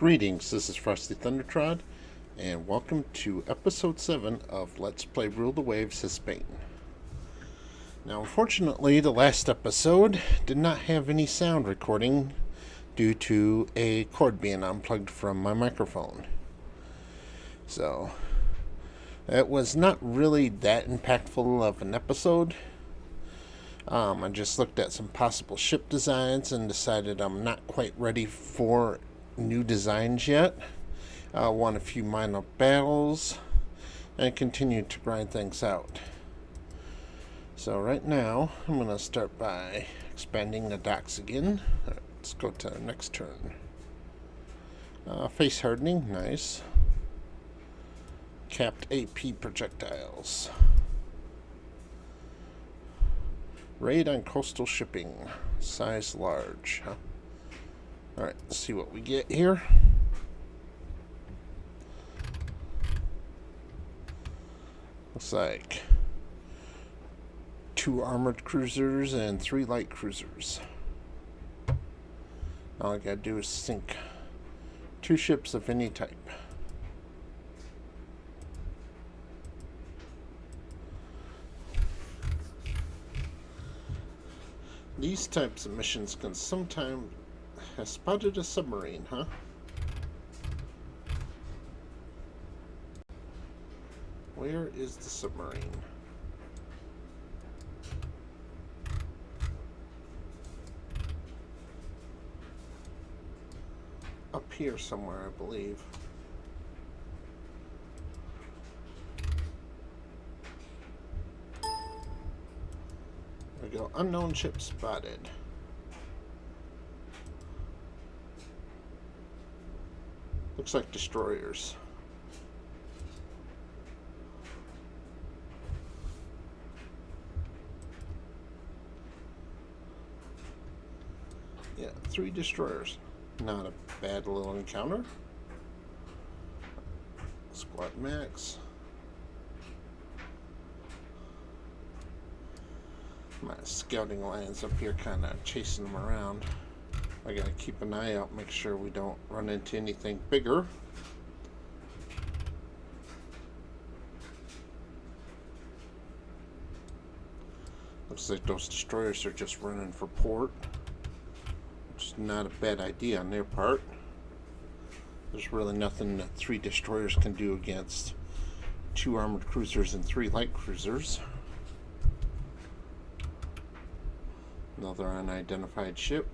Greetings, this is Frosty Thundertrod, and welcome to episode 7 of Let's Play Rule the Waves Spain. Now, unfortunately, the last episode did not have any sound recording due to a cord being unplugged from my microphone. So, it was not really that impactful of an episode. I just looked at some possible ship designs and decided I'm not quite ready for new designs yet. I won a few minor battles and continued to grind things out. So right now I'm going to start by expanding the docks again. Let's go to the next turn. Face hardening, nice. Capped AP projectiles. Raid on coastal shipping, size large. Alright, let's see what we get here. Looks like 2 armored cruisers and 3 light cruisers. All I gotta do is sink 2 ships of any type. These types of missions can sometimes have spotted a submarine, huh? Where is the submarine? Up here somewhere, I believe. There we go. Unknown ship spotted. Looks like destroyers. Yeah, 3 destroyers. Not a bad little encounter. Squad max. My scouting line's up here kind of chasing them around. I gotta keep an eye out, make sure we don't run into anything bigger. Looks like those destroyers are just running for port, which is not a bad idea on their part. There's really nothing that 3 destroyers can do against 2 armored cruisers and 3 light cruisers. Another unidentified ship.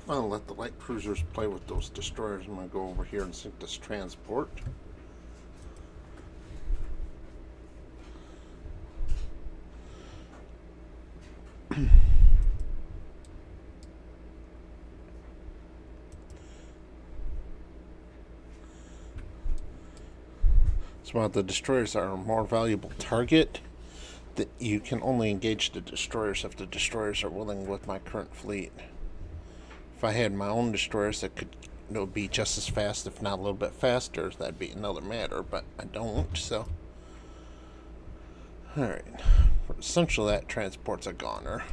I'll let the light cruisers play with those destroyers. I'm going to go over here and sink this transport. So while the destroyers are a more valuable target, that you can only engage the destroyers if the destroyers are willing with my current fleet. If I had my own destroyers that could be just as fast, if not a little bit faster, that'd be another matter, but I don't, so. Alright. Essentially, that transport's a goner.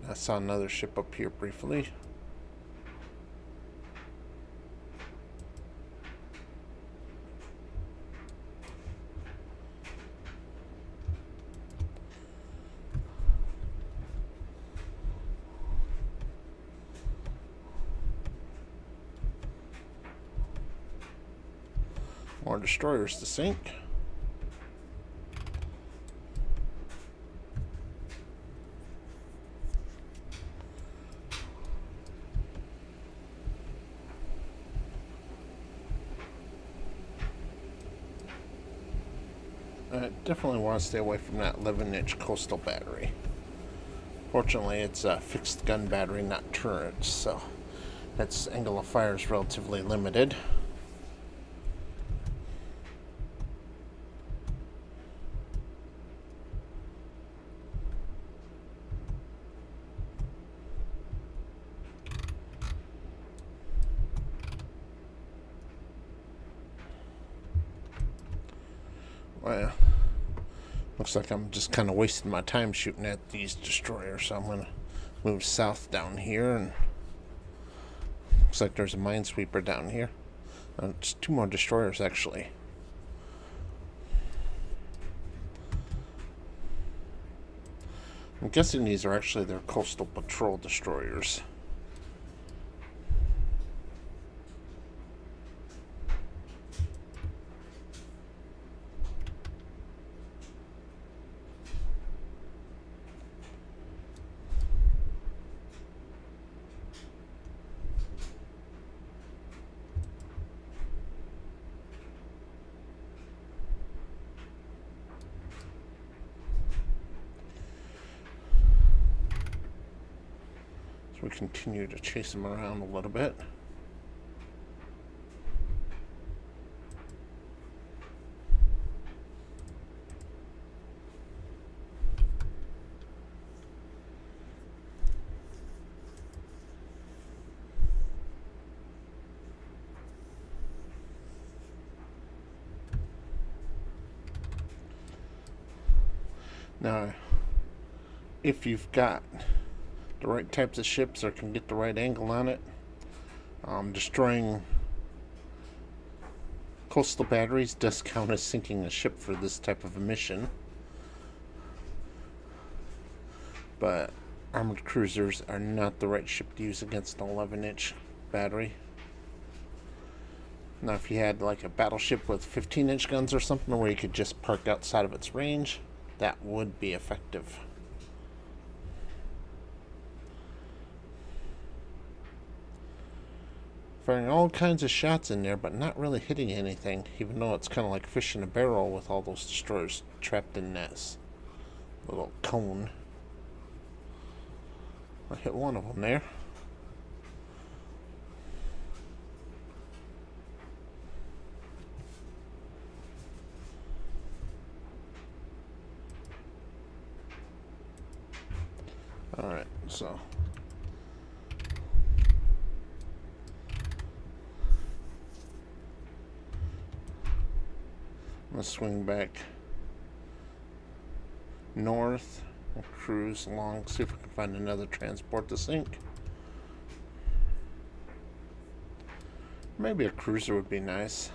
I saw another ship up here briefly. More destroyers to sink. I definitely want to stay away from that 11-inch coastal battery. Fortunately, it's a fixed gun battery, not turrets, so its angle of fire is relatively limited. Well, looks like I'm just kind of wasting my time shooting at these destroyers, so I'm going to move south down here, and looks like there's a minesweeper down here. It's 2 more destroyers, actually. I'm guessing these are actually their coastal patrol destroyers. So we continue to chase them around a little bit. Now, if you've got the right types of ships or can get the right angle on it, destroying coastal batteries does count as sinking a ship for this type of a mission. But armored cruisers are not the right ship to use against an 11-inch battery. Now, if you had like a battleship with 15-inch guns or something where you could just park outside of its range, that would be effective. Firing all kinds of shots in there, but not really hitting anything, even though it's kind of like fish in a barrel with all those destroyers trapped in this little cone. I hit one of them there. Alright, so I'm going to swing back north and cruise along, see if we can find another transport to sink. Maybe a cruiser would be nice.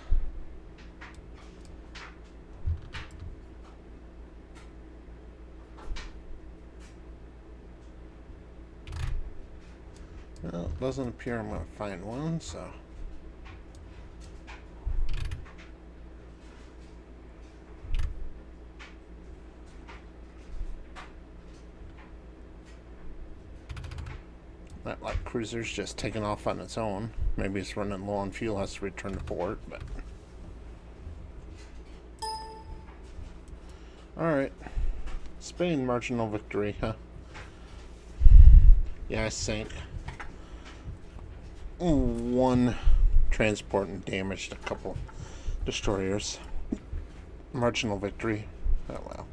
Well, it doesn't appear I'm going to find one, so that light cruiser's just taking off on its own. Maybe it's running low on fuel, has to return to port, but alright. Spain, marginal victory, huh? Yeah, I sank one transport and damaged a couple destroyers. Marginal victory. Oh well.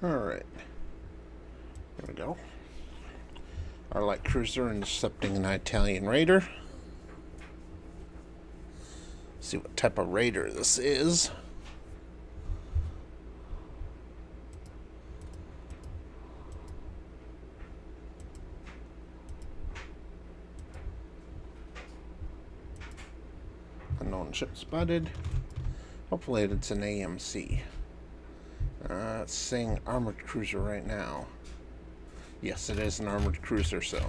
Alright. There we go. Our light cruiser intercepting an Italian raider. See what type of raider this is. Unknown ship spotted. Hopefully it's an AMC. It's saying armored cruiser right now. Yes, it is an armored cruiser, so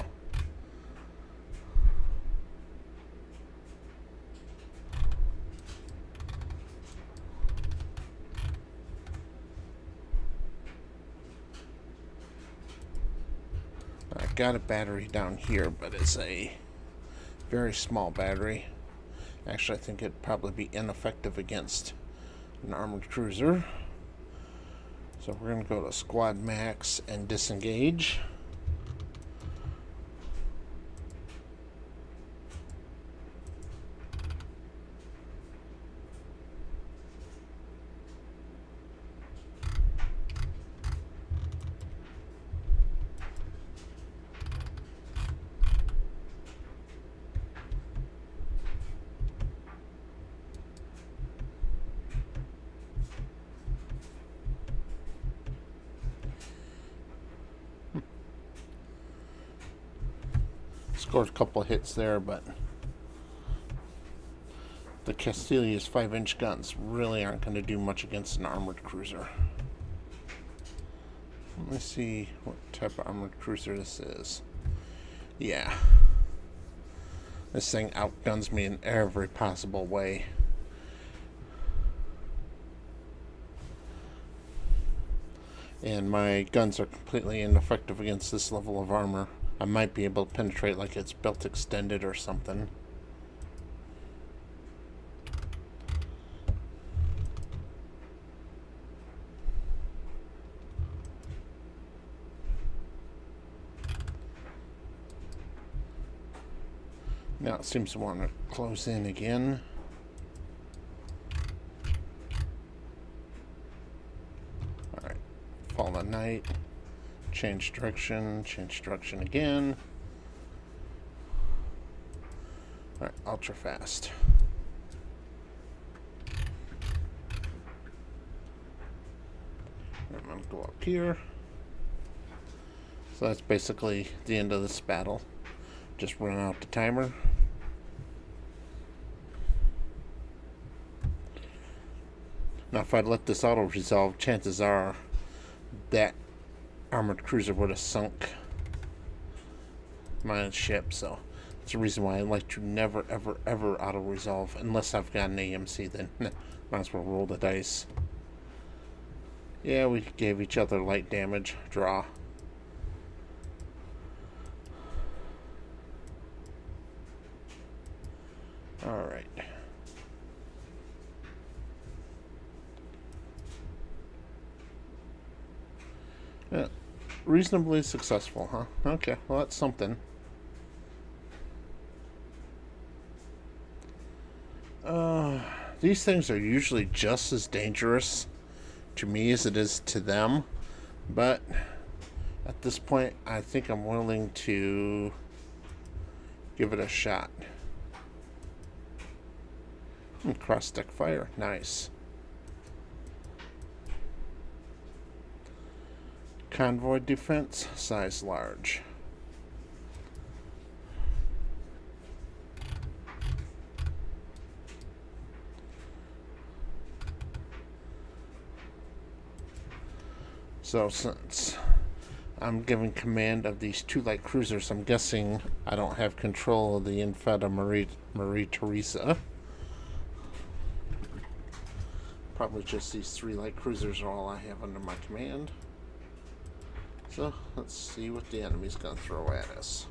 I got a battery down here, but it's a very small battery. Actually, I think it'd probably be ineffective against an armored cruiser. So we're going to go to squad max and disengage. Scored a couple of hits there, but the Castilia's 5-inch guns really aren't going to do much against an armored cruiser. Let me see what type of armored cruiser this is. Yeah. This thing outguns me in every possible way. And my guns are completely ineffective against this level of armor. I might be able to penetrate like it's belt extended or something. Now it seems to want to close in again. Alright, Fallen Knight. Change direction again. Alright, ultra fast. I'm going to go up here. So that's basically the end of this battle. Just run out the timer. Now if I'd let this auto resolve, chances are that armored cruiser would have sunk my ship, so that's the reason why I like to never ever ever auto resolve unless I've got an AMC. Then might as well roll the dice. Yeah, we gave each other light damage. Draw. Alright. Yeah, reasonably successful, huh? Okay, well that's something. These things are usually just as dangerous to me as it is to them, but at this point I think I'm willing to give it a shot. Cross-deck fire, nice. Convoy defense, size large. So since I'm giving command of these 2 light cruisers, I'm guessing I don't have control of the Infanta Marie Teresa. Probably just these 3 light cruisers are all I have under my command. So let's see what the enemy's gonna throw at us.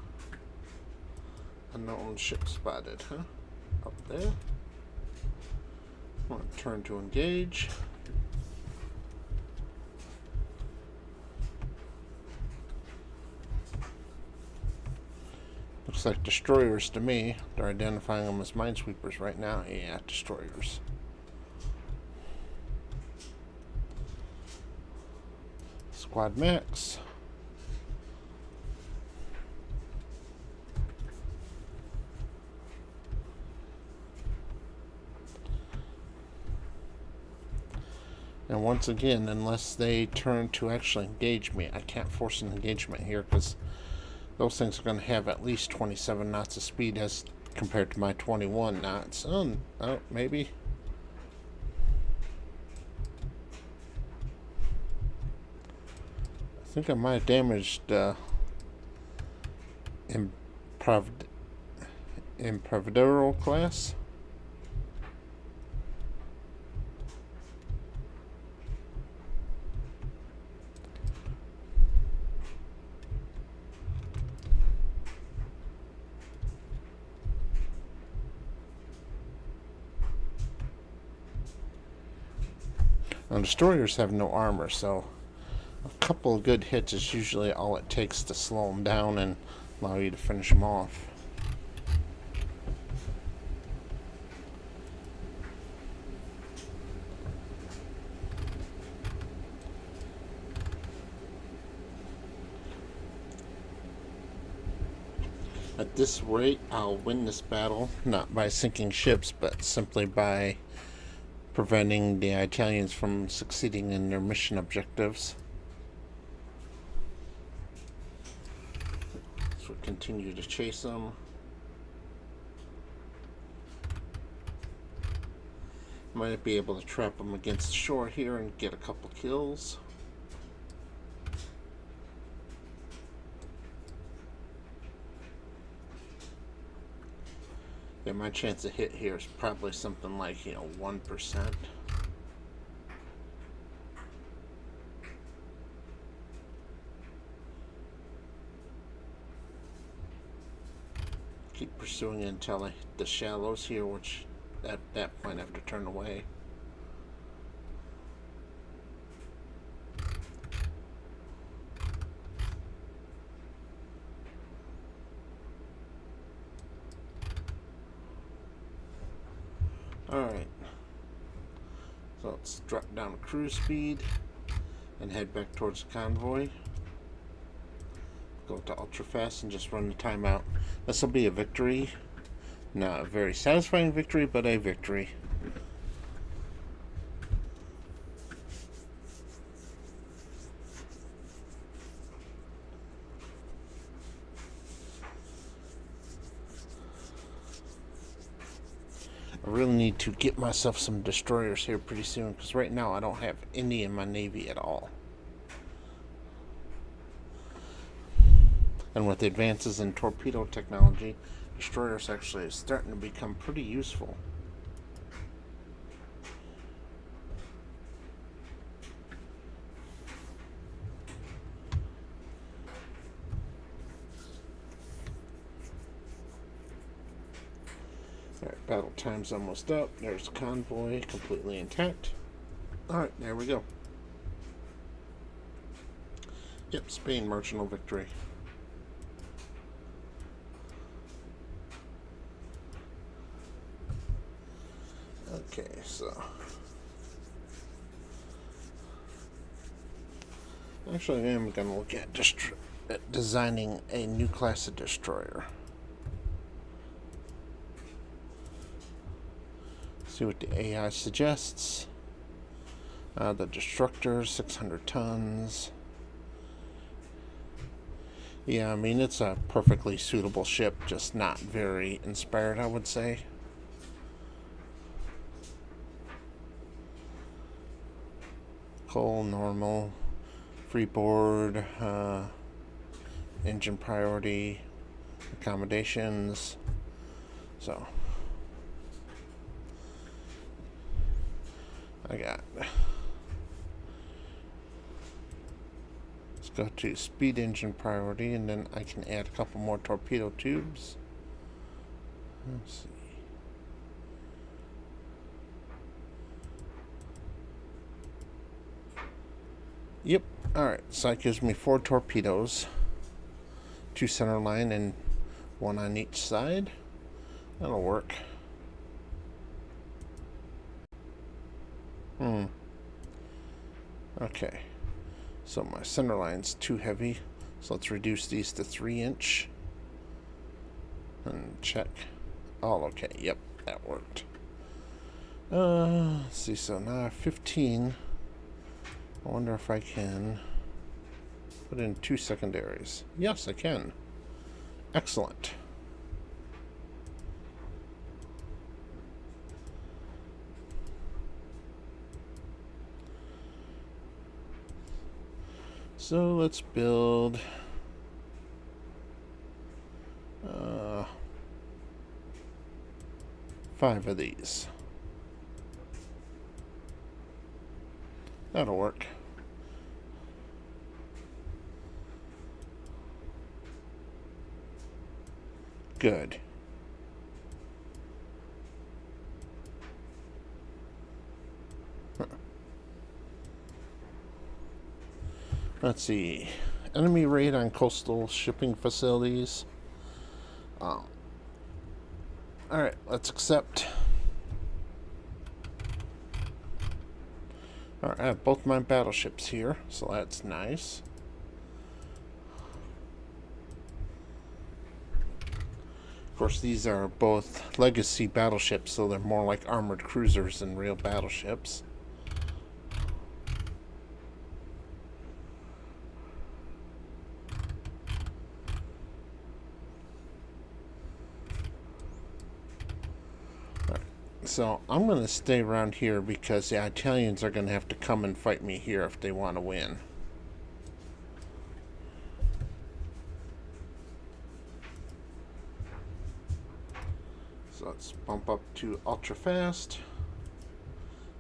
Unknown ship spotted, huh? Up there. I'm gonna turn to engage. Looks like destroyers to me. They're identifying them as minesweepers right now. Yeah, destroyers. Squad max. And once again, unless they turn to actually engage me, I can't force an engagement here because those things are going to have at least 27 knots of speed as compared to my 21 knots. Oh, maybe. I think I might have damaged Improvidero class. Now, destroyers have no armor, so a couple of good hits is usually all it takes to slow them down and allow you to finish them off. At this rate, I'll win this battle, not by sinking ships, but simply by preventing the Italians from succeeding in their mission objectives. Switch continue to chase them. Might be able to trap them against the shore here and get a couple kills. Yeah, my chance of hit here is probably something like, 1%. Keep pursuing it until I hit the shallows here, which at that point I have to turn away. Alright, so let's drop down to cruise speed and head back towards the convoy. Go to ultra fast and just run the timeout. This will be a victory. Not a very satisfying victory, but a victory. I really need to get myself some destroyers here pretty soon, because right now I don't have any in my navy at all. And with the advances in torpedo technology, destroyers actually is starting to become pretty useful. Alright, battle time's almost up. There's the convoy, completely intact. Alright, there we go. Yep, Spain marginal victory. Okay, so actually I am going to look at designing a new class of destroyer. See what the AI suggests. The Destructor, 600 tons. Yeah, I mean, it's a perfectly suitable ship, just not very inspired, I would say. Coal, normal, freeboard, engine priority, accommodations. So I got, let's go to speed engine priority, and then I can add a couple more torpedo tubes. Let's see. Yep, alright, so that gives me 4 torpedoes, 2 center line and 1 on each side. That'll work. Okay, so my center line's too heavy, so let's reduce these to 3-inch. And check. All okay, yep, that worked. Let's see, so now I have 15. I wonder if I can put in 2 secondaries. Yes, I can. Excellent. So let's build 5 of these. That'll work. Good. Let's see. Enemy raid on coastal shipping facilities. Alright, let's accept. Alright, I have both my battleships here, so that's nice. Of course, these are both legacy battleships, so they're more like armored cruisers than real battleships. So I'm going to stay around here because the Italians are going to have to come and fight me here if they want to win. So let's bump up to ultra fast.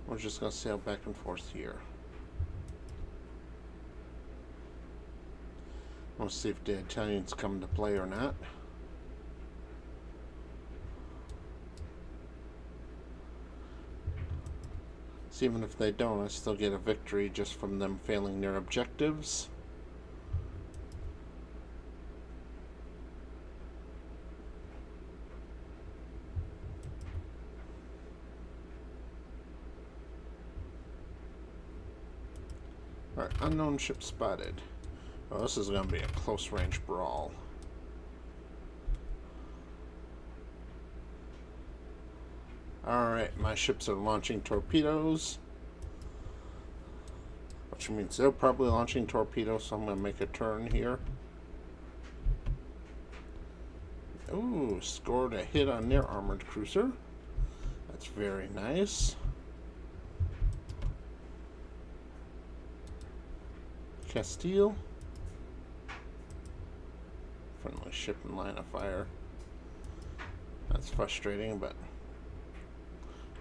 We're just going to sail back and forth here. We'll see if the Italians come into play or not. So even if they don't, I still get a victory just from them failing their objectives. Alright, unknown ship spotted. Oh, this is going to be a close range brawl. Alright, my ships are launching torpedoes, which means they're probably launching torpedoes, so I'm going to make a turn here. Ooh, scored a hit on their armored cruiser. That's very nice. Castile. Friendly ship in line of fire. That's frustrating, but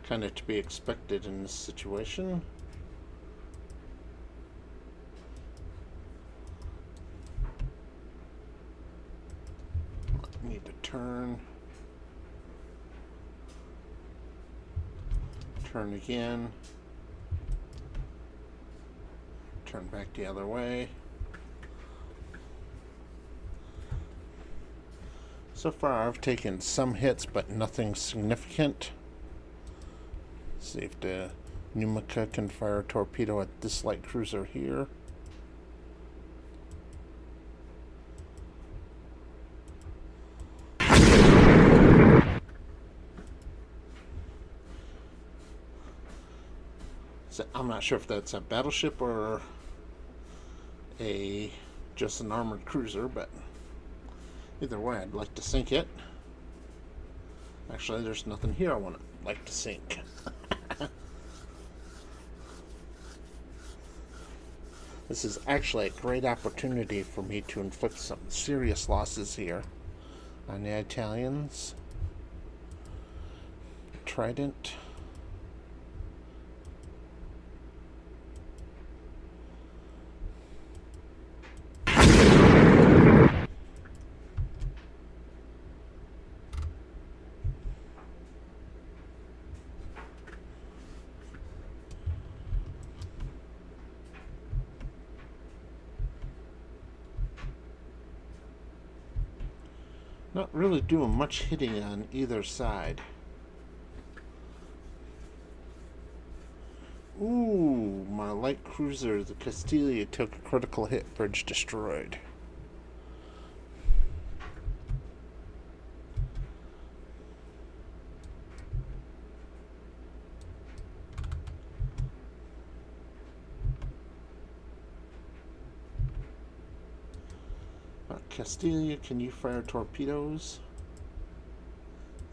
kind of to be expected in this situation. Need to turn. Turn again. Turn back the other way. So far I've taken some hits, but nothing significant. See if the Numica can fire a torpedo at this light cruiser here. So I'm not sure if that's a battleship or just an armored cruiser, but either way I'd like to sink it. Actually, there's nothing here I would like to sink. This is actually a great opportunity for me to inflict some serious losses here on the Italians. Trident. Not really doing much hitting on either side. Ooh, my light cruiser, the Castilla, took a critical hit. Bridge destroyed. Castilla, can you fire torpedoes?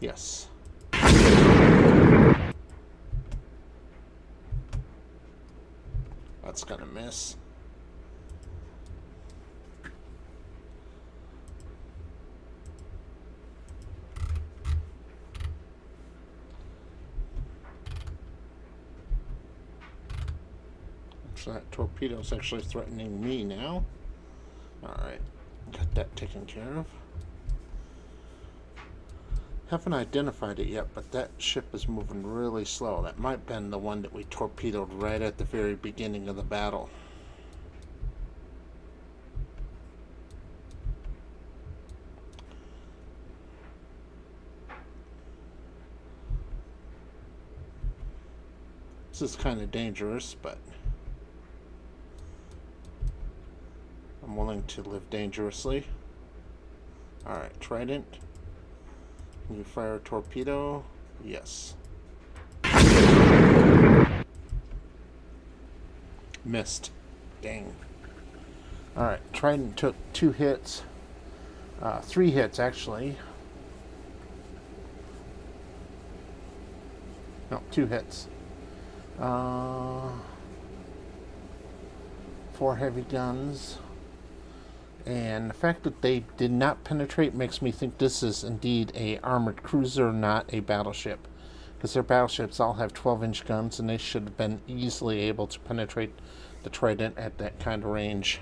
Yes. That's gonna miss. So that torpedo's actually threatening me now. Alright. Got that taken care of. Haven't identified it yet, but that ship is moving really slow. That might have been the one that we torpedoed right at the very beginning of the battle. This is kind of dangerous, but I'm willing to live dangerously. Alright, Trident. Can you fire a torpedo? Yes. Missed. Dang. Alright, Trident took 2 hits. 3 hits, actually. No, 2 hits. 4 heavy guns. And the fact that they did not penetrate makes me think this is indeed a armored cruiser, not a battleship. Because their battleships all have 12-inch guns, and they should have been easily able to penetrate the Trident at that kind of range.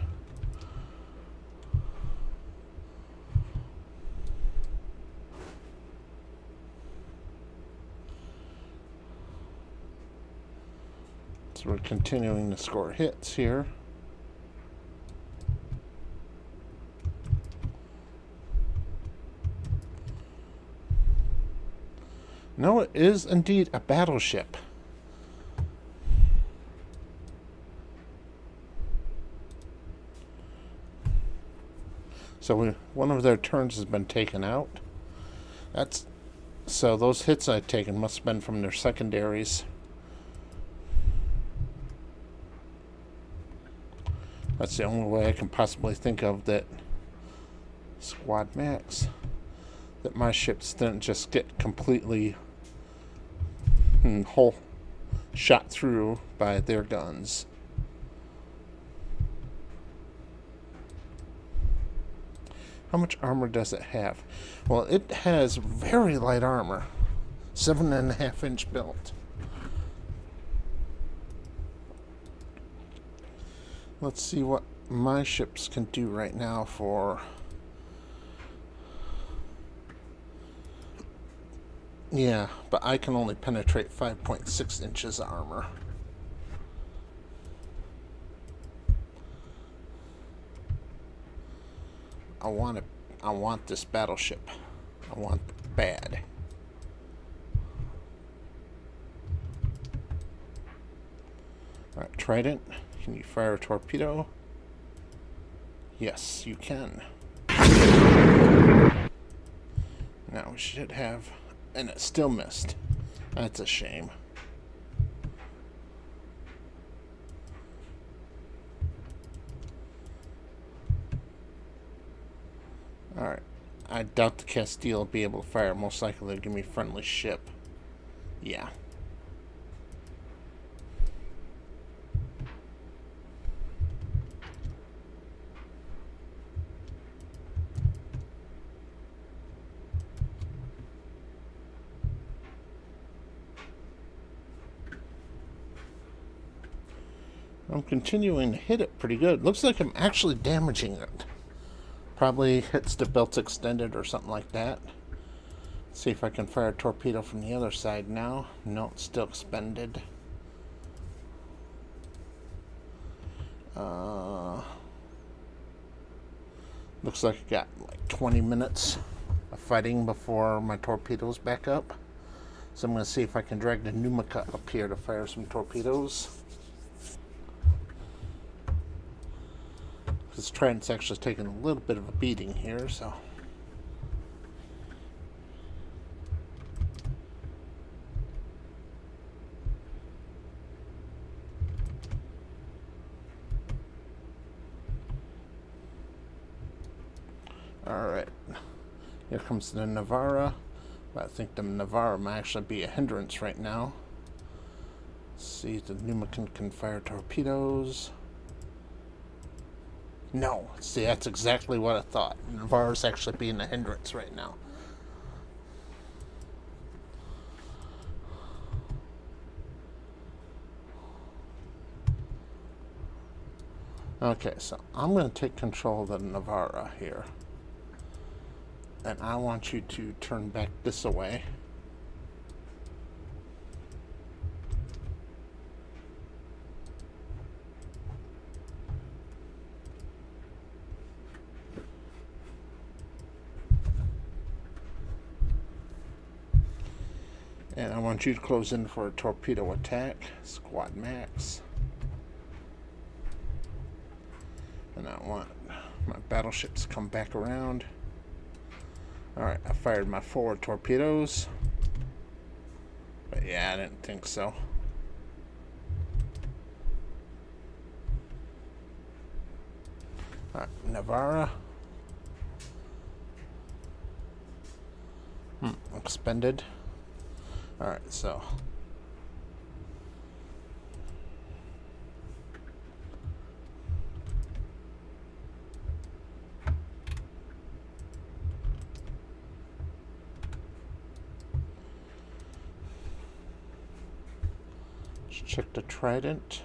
So we're continuing to score hits here. No, it is indeed a battleship. So one of their turns has been taken out. So those hits I've taken must have been from their secondaries. That's the only way I can possibly think of that Squad Max. That my ships didn't just get completely whole shot through by their guns. How much armor does it have? Well, it has very light armor. 7.5-inch build. Let's see what my ships can do right now for... Yeah, but I can only penetrate 5.6 inches of armor. I want this battleship. I want it bad. Alright, Trident, can you fire a torpedo? Yes, you can. Now we should have... And it still missed. That's a shame. Alright. I doubt the Castile will be able to fire. Most likely they'll give me a friendly ship. Yeah. I'm continuing to hit it pretty good. Looks like I'm actually damaging it. Probably hits the belt extended or something like that. Let's see if I can fire a torpedo from the other side now. No, it's still expended. Looks like I got like 20 minutes of fighting before my torpedoes back up. So I'm going to see if I can drag the Numica up here to fire some torpedoes. This Trident's actually taking a little bit of a beating here, so... Alright. Here comes the Navarra. But I think the Navarra might actually be a hindrance right now. Let's see if the Numican can fire torpedoes. No, see, that's exactly what I thought. Navarro's actually being a hindrance right now. Okay, so I'm going to take control of the Navarra here. And I want you to turn back this way. And I want you to close in for a torpedo attack. Squad Max. And I want my battleships to come back around. Alright, I fired my forward torpedoes. But yeah, I didn't think so. Alright, Navarra. Expended. Alright, so check the Trident.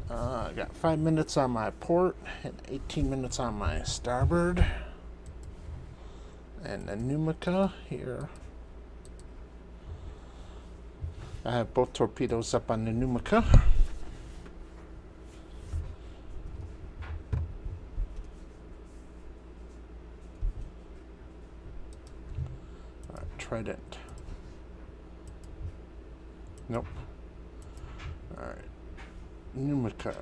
I got 5 minutes on my port and 18 minutes on my starboard. And the Numica here. I have both torpedoes up on the Numica. Trident. Nope. Alright. Numica.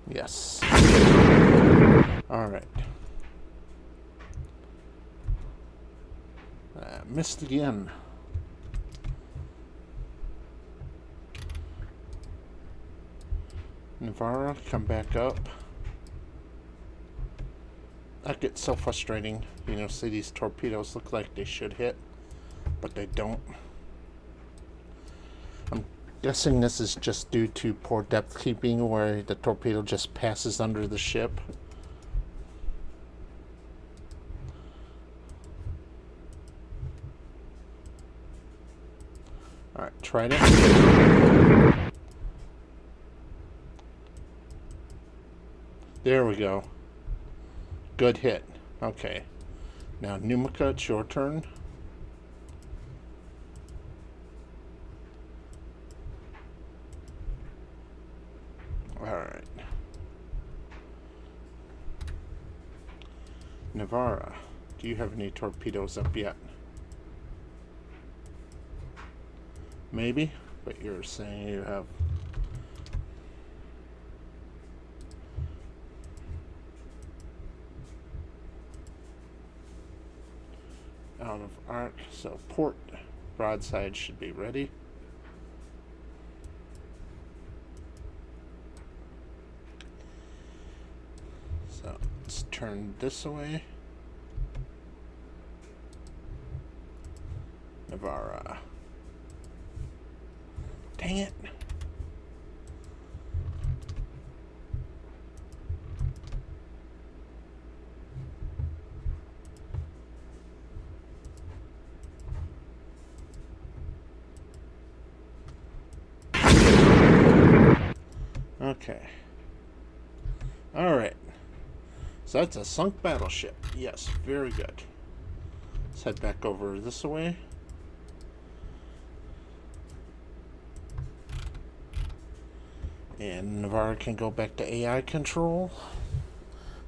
Yes. Alright. Missed again. Navarra, come back up. That gets so frustrating. You know, see these torpedoes look like they should hit, but they don't. I'm guessing this is just due to poor depth keeping, where the torpedo just passes under the ship. Alright, Trident. There we go. Good hit. Okay. Now, Numica, it's your turn. Alright. Navarra, do you have any torpedoes up yet? Maybe, but you're saying you have. Out of arc, so port broadside should be ready. So let's turn this away. Navarra. Dang it. Okay. Alright. So that's a sunk battleship. Yes, very good. Let's head back over this way. And Navarra can go back to AI control.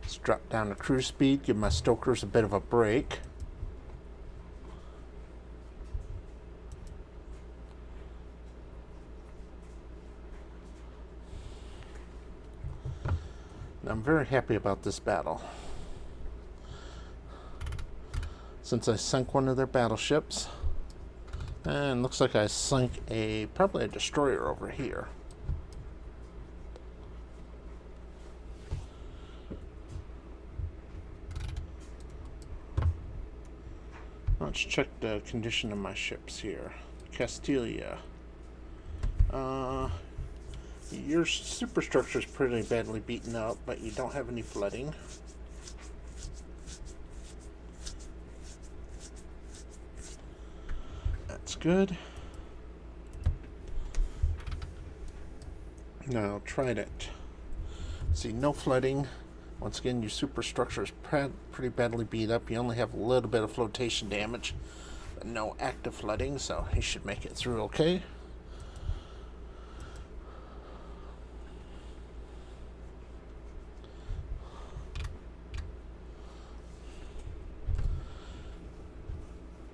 Let's drop down to cruise speed, give my stokers a bit of a break. I'm very happy about this battle. Since I sunk one of their battleships, and looks like I sunk probably a destroyer over here. Let's check the condition of my ships here. Castilia. Your superstructure is pretty badly beaten up, but you don't have any flooding. That's good. Now, Trident. See, no flooding. Once again, your superstructure is pretty badly beat up. You only have a little bit of flotation damage, but no active flooding, so you should make it through okay.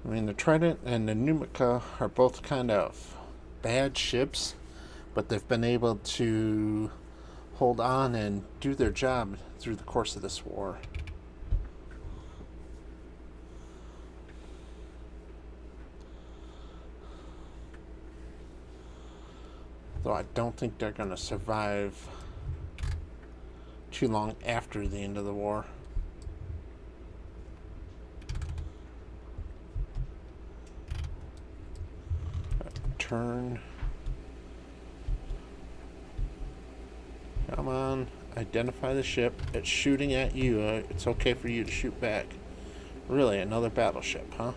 I mean, the Trident and the Numica are both kind of bad ships, but they've been able to hold on and do their job through the course of this war. Though I don't think they're going to survive too long after the end of the war. Turn. Come on, identify the ship. It's shooting at you. It's okay for you to shoot back. Really, another battleship, huh?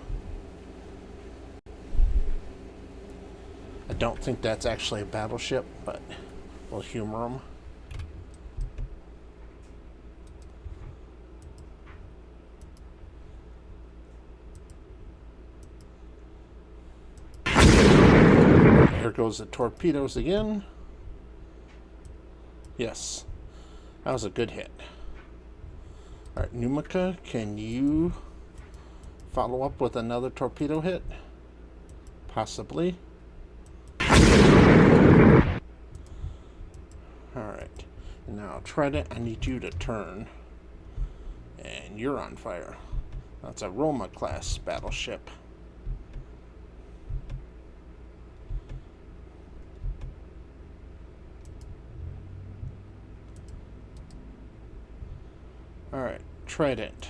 I don't think that's actually a battleship, but we'll humor them. There goes the torpedoes again. Yes, that was a good hit. Alright, Numika, can you follow up with another torpedo hit? Possibly. Alright, now Trident, I need you to turn. And you're on fire. That's a Roma class battleship. Alright, Trident.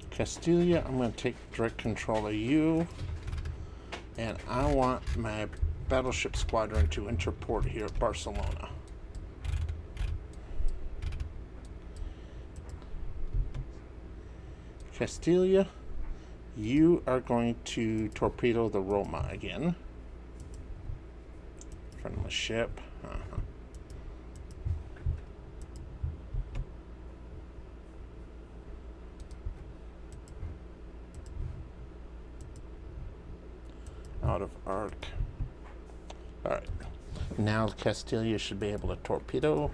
Castilia, I'm going to take direct control of you. And I want my battleship squadron to interport here at Barcelona. Castilia, you are going to torpedo the Roma again. Friendly ship. Out of arc. Alright. Now Castilia should be able to torpedo.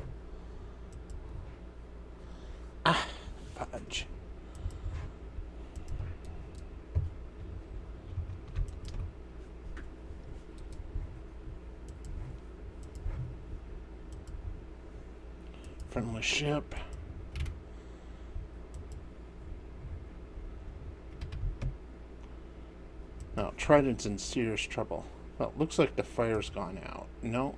Ah, fudge. Friendly ship. Now, Trident's in serious trouble. Well, it looks like the fire's gone out. No.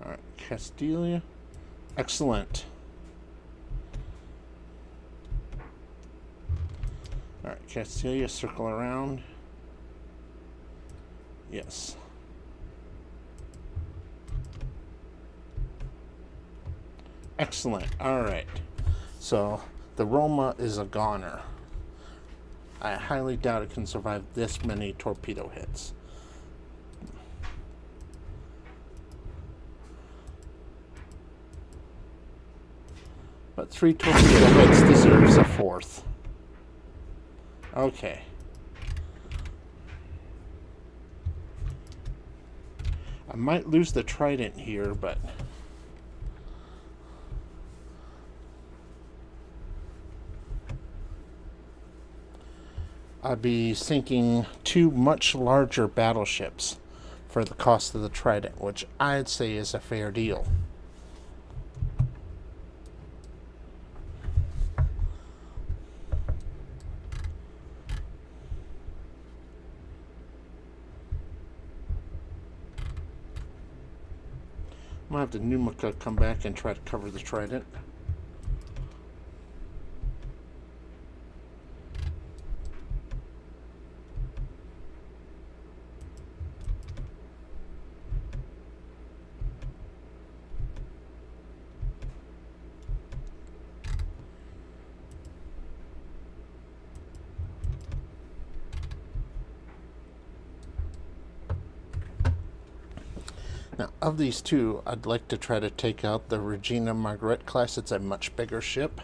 Alright, Castilia. Excellent. Alright, Castilia, circle around. Yes. Excellent. Alright. So, the Roma is a goner. I highly doubt it can survive this many torpedo hits. But 3 torpedo hits deserves a 4th. Okay. I might lose the Trident here, but I'd be sinking 2 much larger battleships for the cost of the Trident, which I'd say is a fair deal. I'm going to have the Numika come back and try to cover the Trident. Now, of these two, I'd like to try to take out the Regina Margaret class. It's a much bigger ship.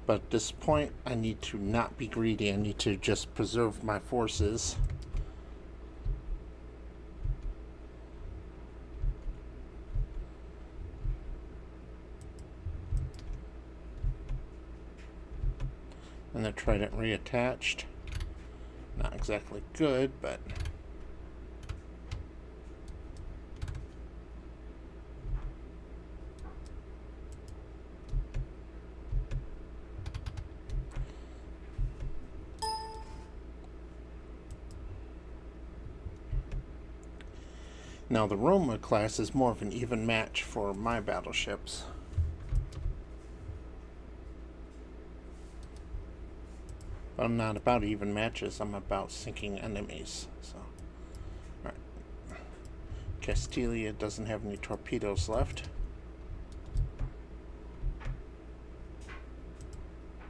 But at this point, I need to not be greedy. I need to just preserve my forces. And the Trident reattached. Not exactly good, but Now the Roma class is more of an even match for my battleships. I'm not about even matches, I'm about sinking enemies. So, alright. Castilia doesn't have any torpedoes left.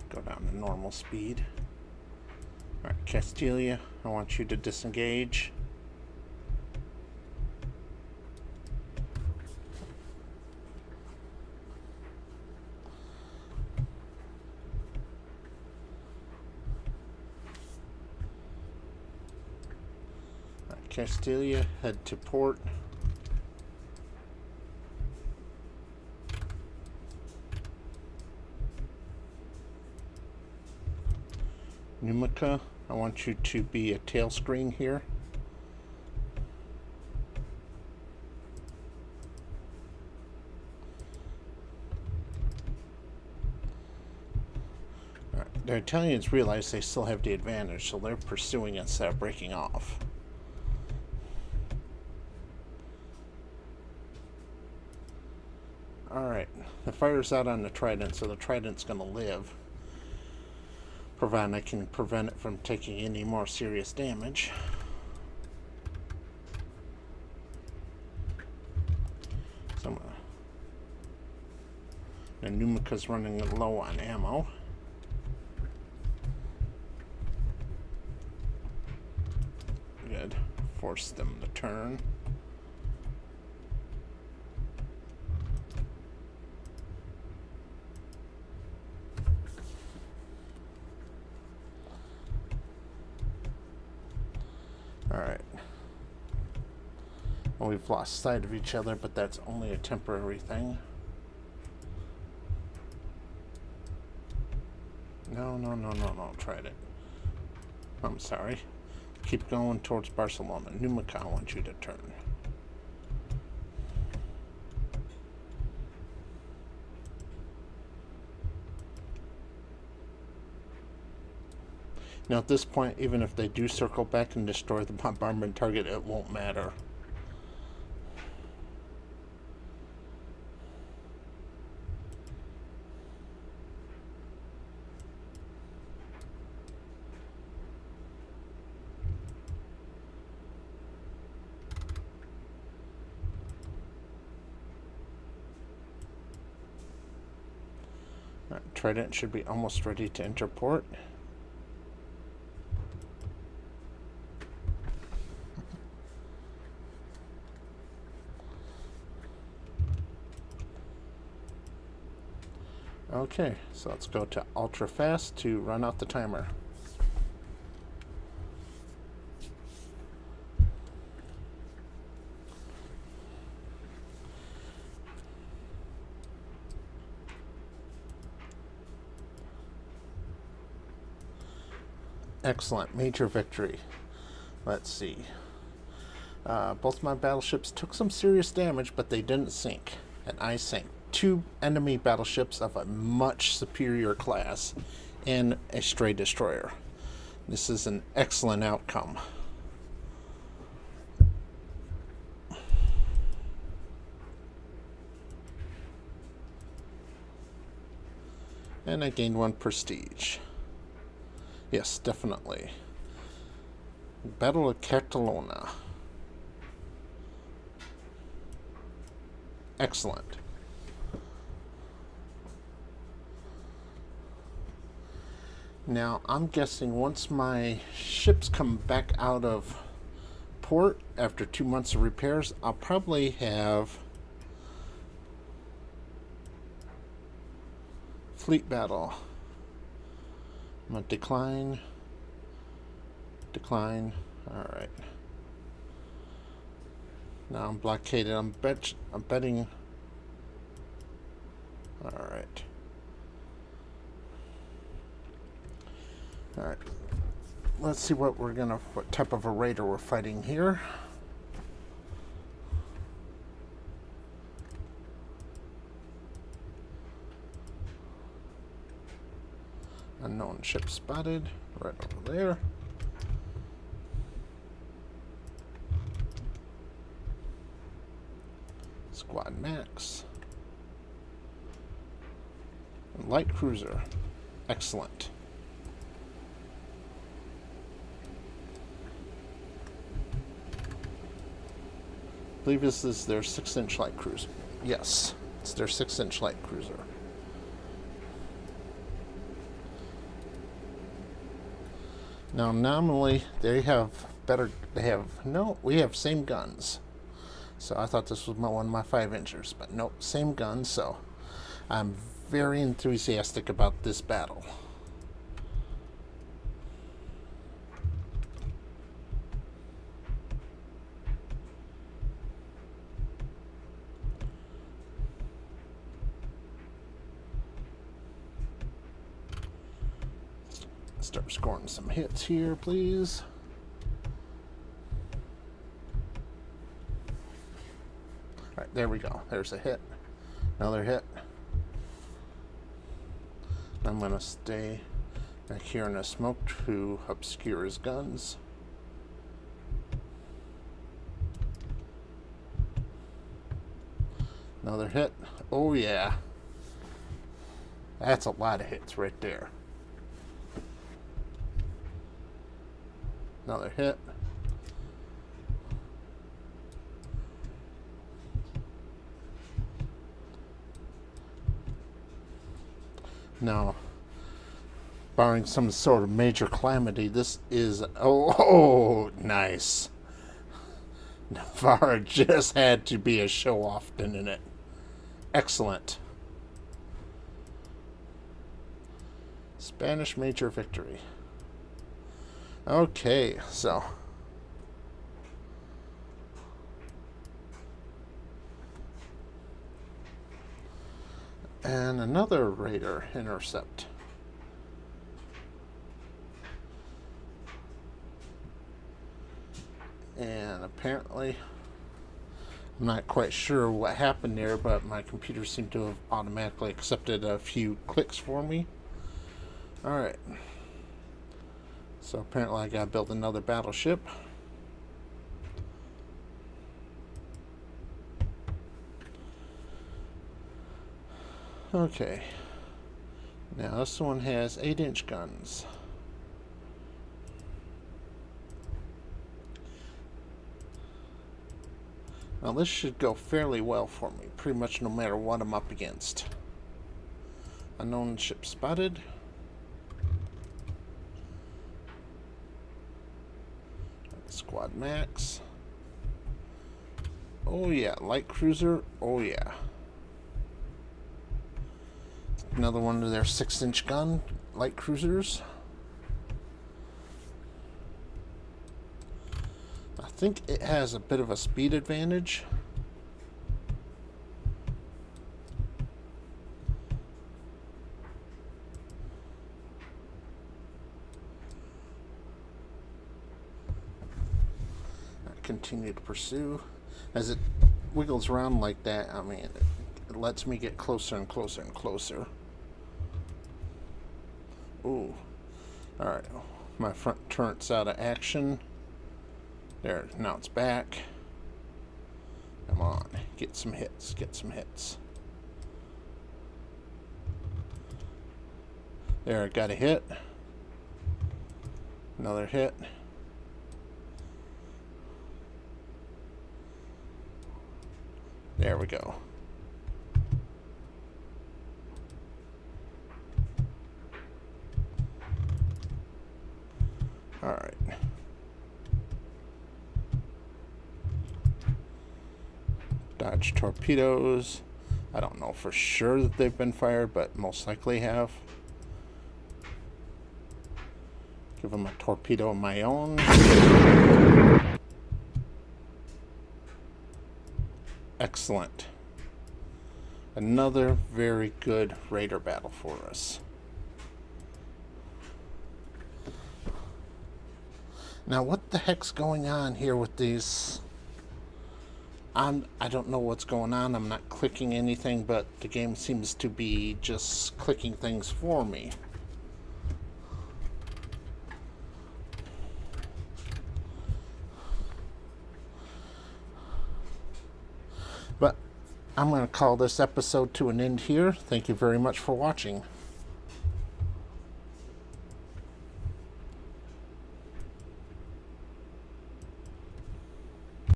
Go down to normal speed. Alright, Castilia, I want you to disengage. Alright, Castilia, head to port. Numica, I want you to be a tail screen here. Alright, the Italians realize they still have the advantage, so they're pursuing instead of breaking off. Alright, the fire's out on the Trident, so the Trident's going to live. Provided I can prevent it from taking any more serious damage. So the Numica's running low on ammo. Good. Force them to turn. Alright. Well, we've lost sight of each other, but that's only a temporary thing. No, tried it. I'm sorry. Keep going towards Barcelona. Numica, I want you to turn. Now at this point, even if they do circle back and destroy the bombardment target, it won't matter. Trident should be almost ready to enter port. Okay, so let's go to ultra fast to run out the timer. Excellent, major victory. Let's see. Both my battleships took some serious damage, but they didn't sink, and I sank 2 enemy battleships of a much superior class and a stray destroyer. This is an excellent outcome. And I gained 1 prestige. Yes, definitely. Battle of Catalona. Excellent. Now, I'm guessing once my ships come back out of port after 2 months of repairs, I'll probably have fleet battle. I'm gonna decline. Alright. Now I'm blockaded. I'm betting. Alright. Alright. Let's see what type of a raider we're fighting here. Unknown ship spotted right over there. Squad Max. And light cruiser. Excellent. I believe this is their 6-inch light cruiser. Yes, it's their 6-inch light cruiser. Now, nominally, we have same guns. So I thought this was one of my 5-inchers, but nope, same guns, so I'm very enthusiastic about this battle. Start scoring some hits here, please. Alright, there we go. There's a hit. Another hit. I'm going to stay back here in the smoke to obscure his guns. Another hit. Oh yeah. That's a lot of hits right there. Another hit. Now, barring some sort of major calamity, this is... Oh, nice. Navarre just had to be a show-off, didn't it? Excellent. Spanish major victory. Okay, so... And another raider intercept. And apparently, I'm not quite sure what happened there, but my computer seemed to have automatically accepted a few clicks for me. Alright. So apparently I gotta build another battleship. Okay. Now this one has 8-inch guns. Now this should go fairly well for me, pretty much no matter what I'm up against. Unknown ship spotted. Squad Max. Oh yeah, light cruiser. Oh yeah. Another one of their 6-inch gun light cruisers. I think it has a bit of a speed advantage. Continue to pursue. As it wiggles around like that, I mean, it lets me get closer and closer and closer. Ooh. Alright, my front turret's out of action. There, now it's back. Come on, get some hits, get some hits. There, I got a hit. Another hit. There we go. All right. Dodge torpedoes. I don't know for sure that they've been fired, but most likely have. Give them a torpedo of my own. Excellent. Another very good raider battle for us. Now, what the heck's going on here with these? I don't know what's going on. I'm not clicking anything, but the game seems to be just clicking things for me. But I'm going to call this episode to an end here. Thank you very much for watching.